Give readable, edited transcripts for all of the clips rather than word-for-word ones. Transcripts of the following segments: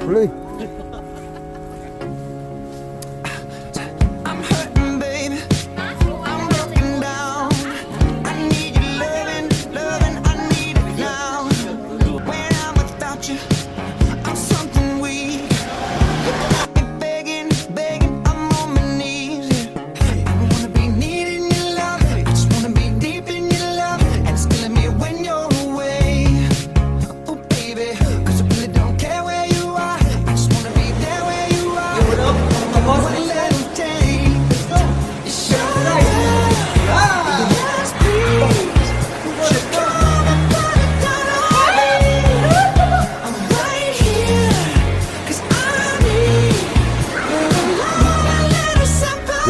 Tuloy. I'm hurting, baby. I'm broken down. I need your loving, loving. I need it now. When I'm without you, I'm something weak. You got me begging, begging. I'm on my knees. I wanna be needing your love. I just wanna be deep in your love. And it's killing me when you're away. Oh, baby, 'cause I really don't care where you are. I just wanna be there where you are. One little day.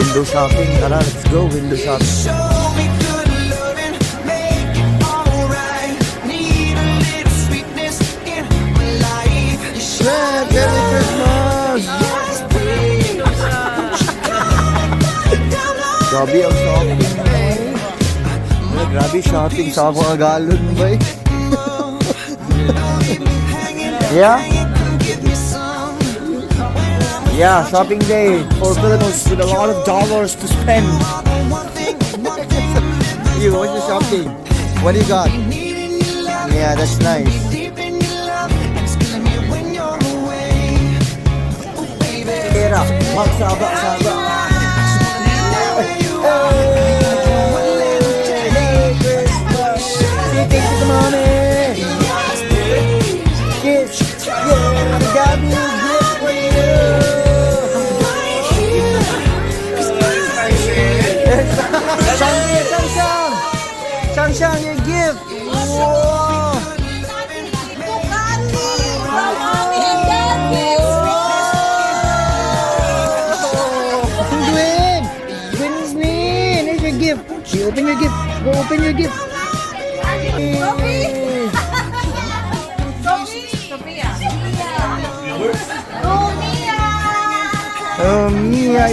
Window shopping. Tara, let's go. Window shopping. Show me good loving, make it alright. Need a little sweetness in my life. Yeah, Merry Christmas! Grabe ang shopping. Grabe shopping sa mga galon ba eh? Yeah? Yeah, shopping day for Filipinos with a lot of dollars to spend. You, what's the shopping? What do you got? Yeah, that's nice. Pera, magsabak-sabak. Hey, Christmas. Take the money. Kiss. Yeah, I got me a gift for you. Shang, your gift. Wow. Gwen, here's your gift. You open your gift. Go open your gift. Mia,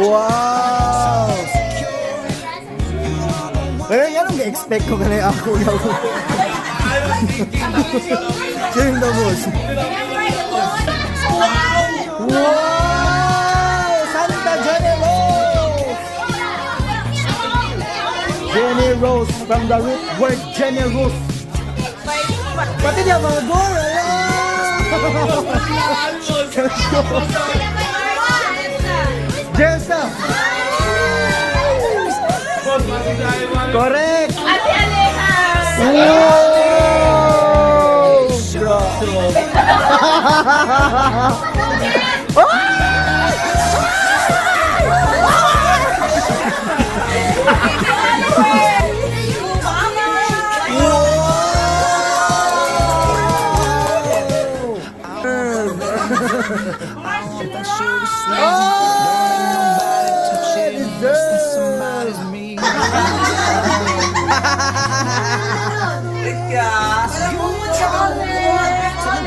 wow. Pero yan ang expect ko kanina ako yaw. Sino the boss? Wow! Santa Generous! Generous from the root word generous. Pati niya mga gore. Jessa! Correct! Ate Aleja!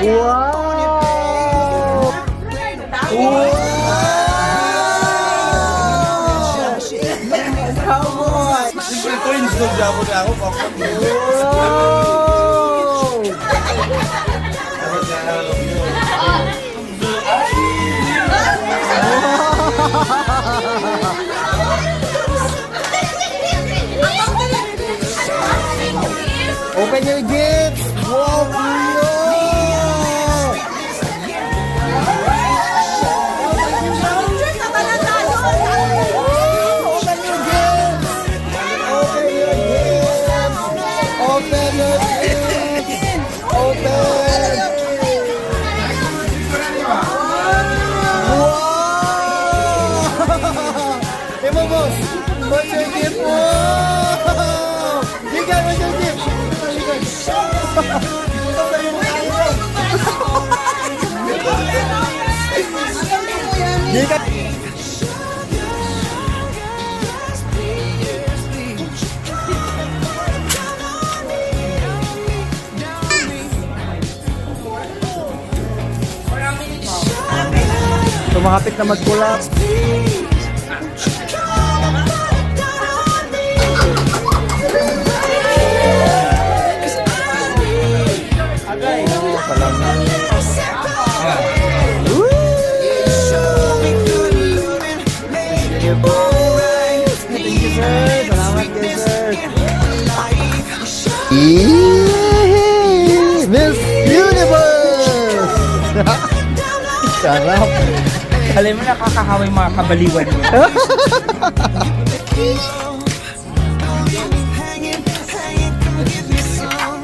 Wow! Open your gifts! Wow! What's your gift? Wow! You got what's your gift? You got. Tumahapit na mag-collapse. Yee! Miss Universe! Sarap. Alam mo, nakakahaway mga kabaliwan mo. hanging, come give me some.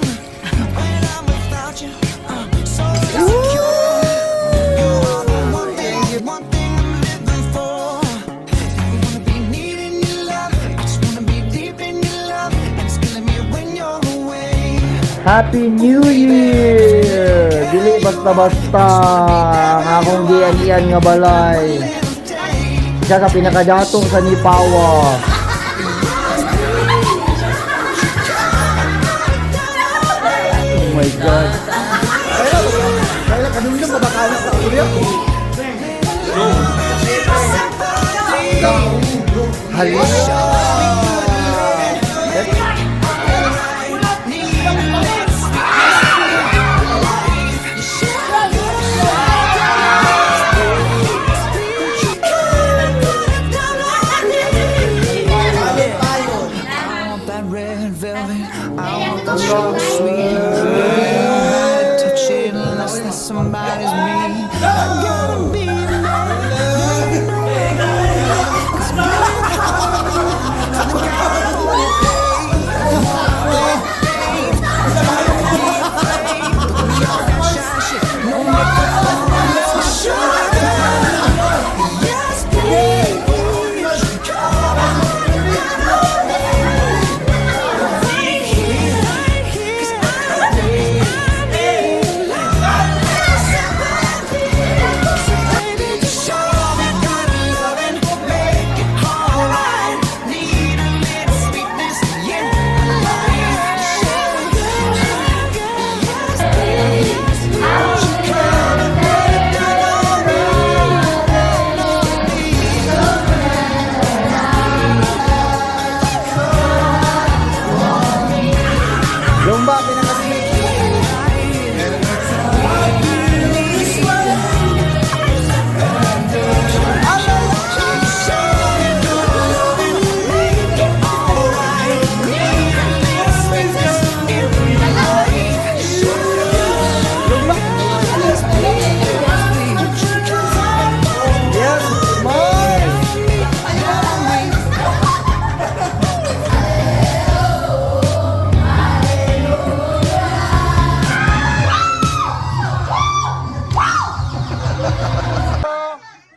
When I'm without you, so insecure. You are the one thing I'm living for. I wanna be needing your love, I just wanna be deep in your love, and it's killing me when you're away. Happy New Year! Dili basta-basta ang akong giyan-iyan nga balay. Siya sa pinakadatong sa Nipawa. Oh my God. Kaya kanunong mabakalan sa ulit. Halisya. I want that red velvet. I want that sugar sweet. I touch it unless that somebody's me. I gotta be a man. Lumba, pinakasik.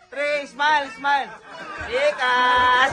Three, smile, smile. Ikas!